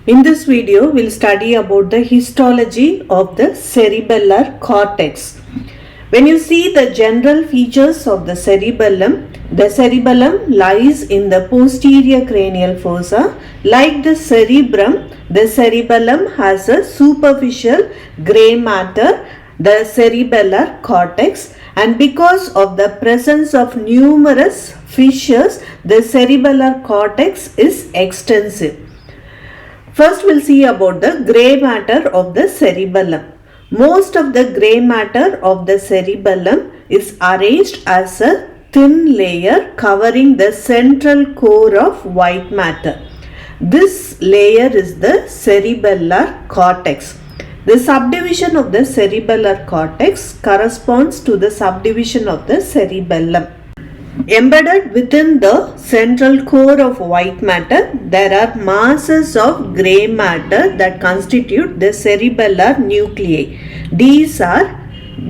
In this video, we'll study about the histology of the cerebellar cortex. When you see the general features of the cerebellum lies in the posterior cranial fossa. Like the cerebellum has a superficial gray matter, the cerebellar cortex, and because of the presence of numerous fissures, the cerebellar cortex is extensive. First, we'll see about the gray matter of the cerebellum. Most of the gray matter of the cerebellum is arranged as a thin layer covering the central core of white matter. This layer is the cerebellar cortex. The subdivision of the cerebellar cortex corresponds to the subdivision of the cerebellum. Embedded within the central core of white matter, there are masses of gray matter that constitute the cerebellar nuclei. These are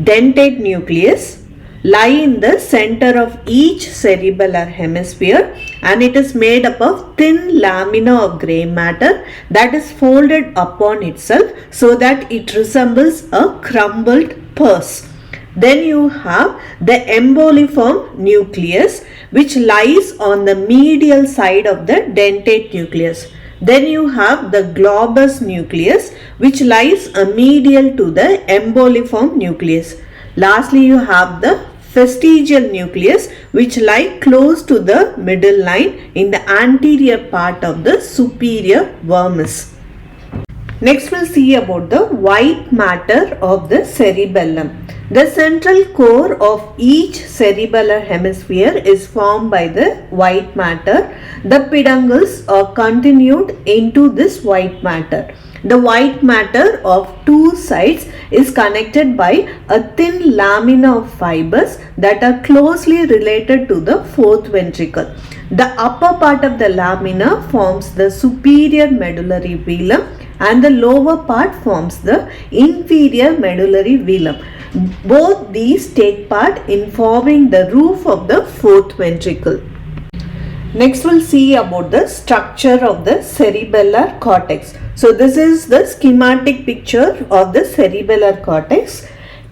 dentate nucleus, lie in the center of each cerebellar hemisphere, and it is made up of thin lamina of gray matter that is folded upon itself so that it resembles a crumbled purse. Then you have the emboliform nucleus, which lies on the medial side of the dentate nucleus. Then you have the globus nucleus, which lies medial to the emboliform nucleus. Lastly, you have the vestigial nucleus, which lie close to the middle line in the anterior part of the superior vermis. Next, we'll see about the white matter of the cerebellum. The central core of each cerebellar hemisphere is formed by the white matter. The peduncles are continued into this white matter. The white matter of two sides is connected by a thin lamina of fibers that are closely related to the fourth ventricle. The upper part of the lamina forms the superior medullary velum and the lower part forms the inferior medullary velum. Both these take part in forming the roof of the fourth ventricle. Next, we'll see about the structure of the cerebellar cortex. So this is the schematic picture of the cerebellar cortex.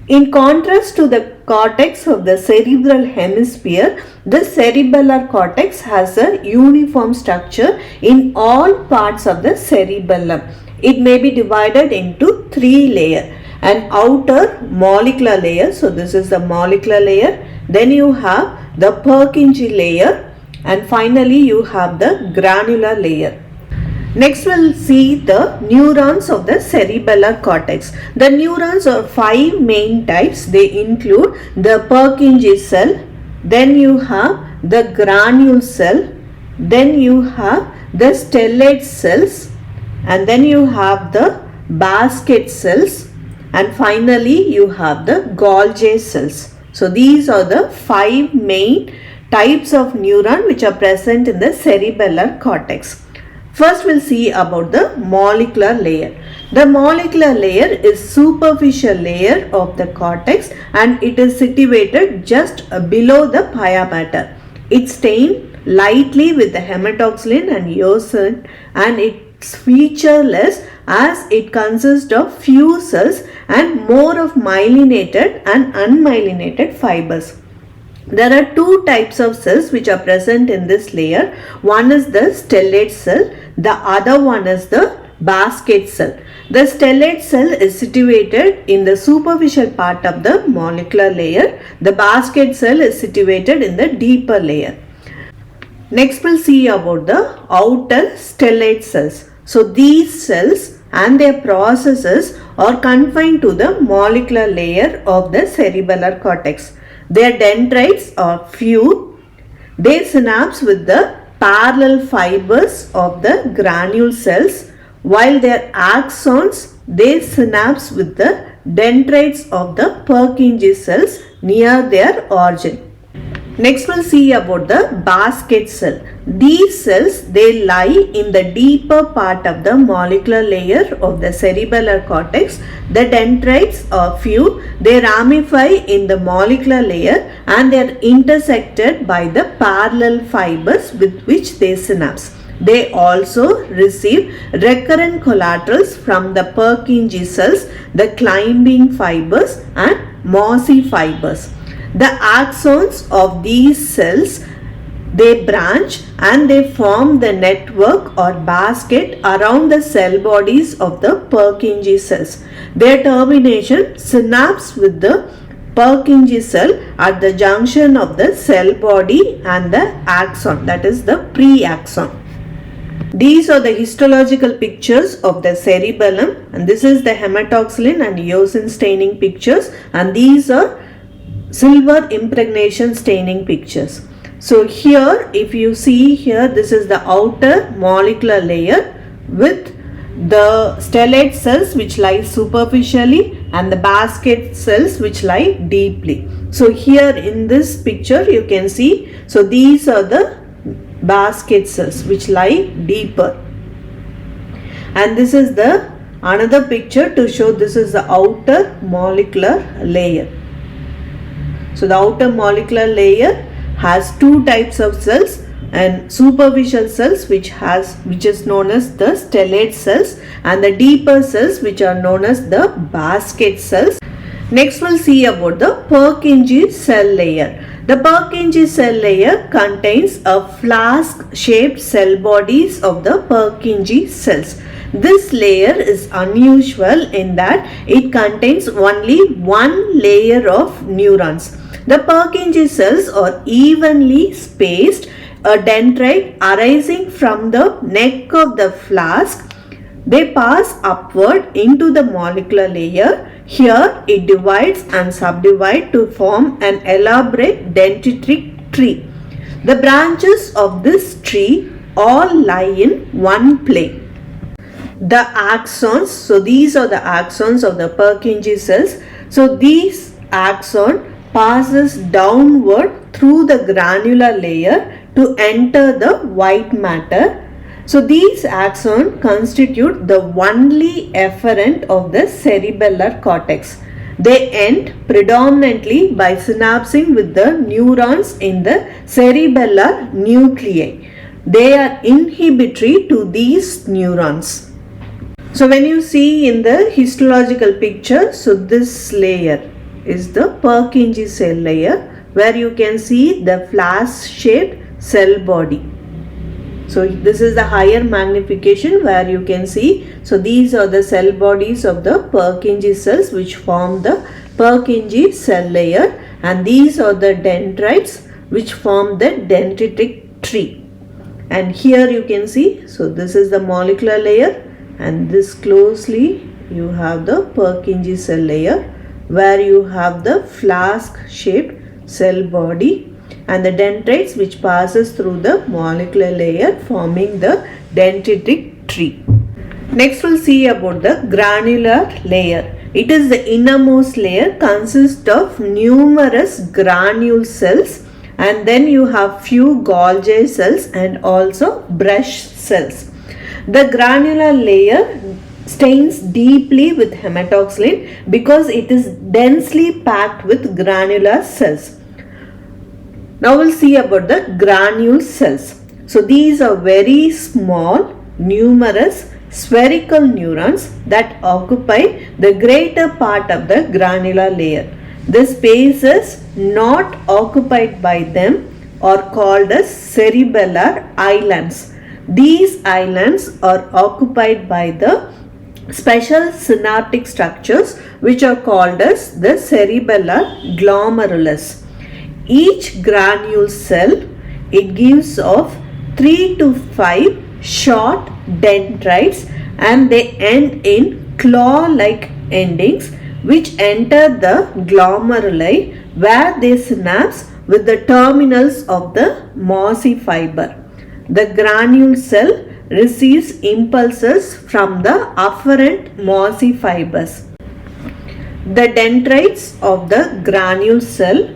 In contrast to the cortex of the cerebral hemisphere, the cerebellar cortex has a uniform structure in all parts of the cerebellum. It may be divided into three layers. An outer molecular layer, so this is the molecular layer. Then you have the Purkinje layer, and finally you have the granular layer. Next, we'll see the neurons of the cerebellar cortex. The neurons are five main types. They include the Purkinje cell, then you have the granule cell, then you have the stellate cells, and then you have the basket cells, and finally you have the Golgi cells. So these are the five main types of neuron which are present in the cerebellar cortex. First, we'll see about the molecular layer. The molecular layer is superficial layer of the cortex and it is situated just below the pia mater. It's stained lightly with the hematoxylin and eosin, and it's featureless as it consists of few cells and more of myelinated and unmyelinated fibers. There are two types of cells which are present in this layer. One is the stellate cell, the other one is the basket cell. The stellate cell is situated in the superficial part of the molecular layer. The basket cell is situated in the deeper layer. Next, we'll see about the outer stellate cells. So these cells and their processes are confined to the molecular layer of the cerebellar cortex. Their dendrites are few. They synapse with the parallel fibers of the granule cells, while their axons, they synapse with the dendrites of the Purkinje cells near their origin. Next, we'll see about the basket cell. These cells, they lie in the deeper part of the molecular layer of the cerebellar cortex. The dendrites are few. They ramify in the molecular layer and they are intersected by the parallel fibers with which they synapse. They also receive recurrent collaterals from the Purkinje cells, the climbing fibers and mossy fibers. The axons of these cells, they branch and they form the network or basket around the cell bodies of the Purkinje cells. Their termination synapse with the Purkinje cell at the junction of the cell body and the axon, that is the pre-axon. These are the histological pictures of the cerebellum, and this is the hematoxylin and eosin staining pictures, and these are silver impregnation staining pictures. So here, if you see here, this is the outer molecular layer with the stellate cells which lie superficially and the basket cells which lie deeply. So here in this picture you can see, so these are the basket cells which lie deeper, and this is the another picture to show this is the outer molecular layer. So the outer molecular layer has two types of cells, and superficial cells which is known as the stellate cells, and the deeper cells which are known as the basket cells. Next we'll see about the Purkinje cell layer. The Purkinje cell layer contains a flask shaped cell bodies of the Purkinje cells. This layer is unusual in that it contains only one layer of neurons. The Purkinje cells are evenly spaced, a dendrite arising from the neck of the flask. They pass upward into the molecular layer. Here it divides and subdivides to form an elaborate dendritic tree. The branches of this tree all lie in one plane. The axons, so these are the axons of the Purkinje cells. So these axon passes downward through the granular layer to enter the white matter. So these axons constitute the only efferent of the cerebellar cortex. They end predominantly by synapsing with the neurons in the cerebellar nuclei. They are inhibitory to these neurons. So when you see in the histological picture, so this layer is the Purkinje cell layer, where you can see the flask-shaped cell body. So this is the higher magnification where you can see. So these are the cell bodies of the Purkinje cells which form the Purkinje cell layer, and these are the dendrites which form the dendritic tree. And here you can see, so this is the molecular layer, and this closely you have the Purkinje cell layer where you have the flask shaped cell body and the dendrites which passes through the molecular layer forming the dendritic tree. Next we'll see about the granular layer. It is the innermost layer, consists of numerous granule cells, and then you have few Golgi cells and also brush cells. The granular layer stains deeply with hematoxylin because it is densely packed with granular cells. Now we'll see about the granule cells. So these are very small, numerous spherical neurons that occupy the greater part of the granular layer. The spaces not occupied by them are called as cerebellar islands. These islands are occupied by the special synaptic structures which are called as the cerebellar glomerulus. Each granule cell, it gives off 3 to 5 short dendrites, and they end in claw-like endings which enter the glomeruli where they synapse with the terminals of the mossy fiber. The granule cell receives impulses from the afferent mossy fibers. The dendrites of the granule cell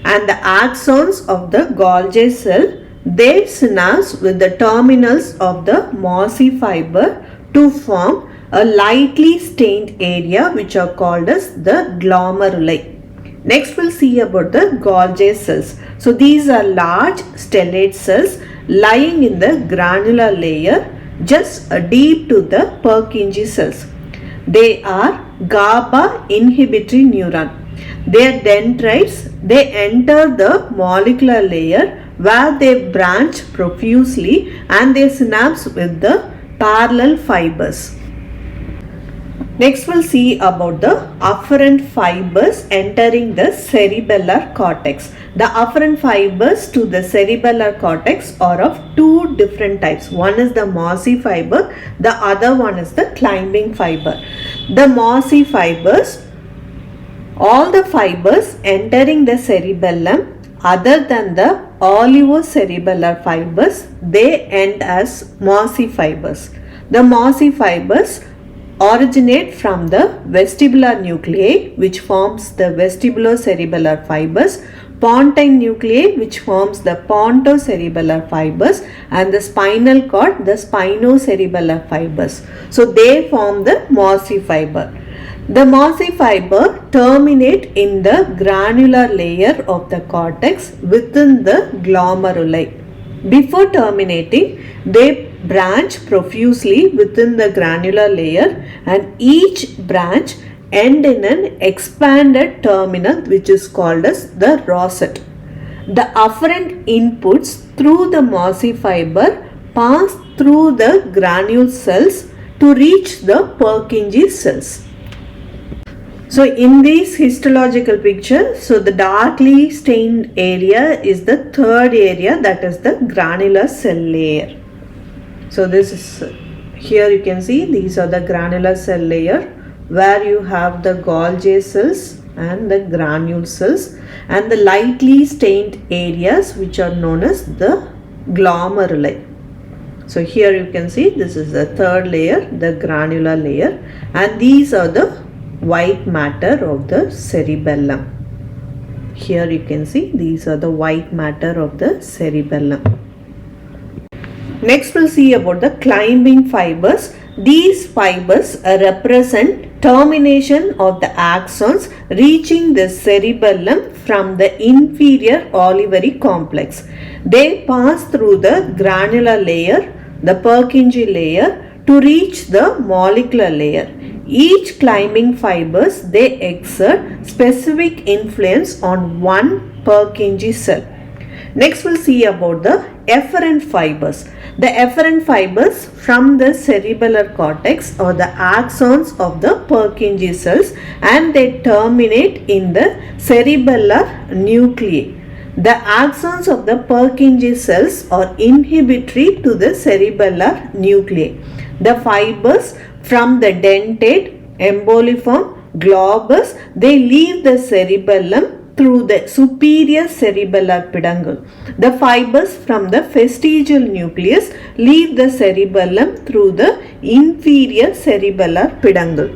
and the axons of the Golgi cell, they synapse with the terminals of the mossy fiber to form a lightly stained area which are called as the glomeruli. Next we'll see about the Golgi cells. So these are large stellate cells lying in the granular layer just deep to the Purkinje cells. They are GABA inhibitory neuron. They are dendrites. They enter the molecular layer where they branch profusely and they synapse with the parallel fibers. Next we'll see about the afferent fibers entering the cerebellar cortex. The afferent fibers to the cerebellar cortex are of two different types. One is the mossy fiber, the other one is the climbing fiber. The mossy fibers, all the fibers entering the cerebellum other than the olivocerebellar fibers, they end as mossy fibers. The mossy fibers originate from the vestibular nuclei, which forms the vestibulocerebellar fibers, pontine nuclei, which forms the pontocerebellar fibers, and the spinal cord, the spinocerebellar fibers. So they form the mossy fiber. The mossy fiber terminate in the granular layer of the cortex within the glomeruli. Before terminating, they branch profusely within the granular layer, and each branch end in an expanded terminal which is called as the rosette. The afferent inputs through the mossy fiber pass through the granule cells to reach the Purkinje cells. So in this histological picture, so the darkly stained area is the third area, that is the granular cell layer. So this is, here you can see these are the granular cell layer where you have the Golgi cells and the granule cells, and the lightly stained areas which are known as the glomeruli. So here you can see this is the third layer, the granular layer, and these are the white matter of the cerebellum. Here you can see these are the white matter of the cerebellum. Next we'll see about the climbing fibers. These fibers represent termination of the axons reaching the cerebellum from the inferior olivary complex. They pass through the granular layer, the Purkinje layer, to reach the molecular layer. Each climbing fibers, they exert specific influence on one Purkinje cell. Next we'll see about the efferent fibers. The efferent fibers from the cerebellar cortex are the axons of the Purkinje cells, and they terminate in the cerebellar nuclei. The axons of the Purkinje cells are inhibitory to the cerebellar nuclei. The fibers from the dentate, emboliform, globus, they leave the cerebellum through the superior cerebellar peduncle. The fibers from the vestigial nucleus leave the cerebellum through the inferior cerebellar peduncle.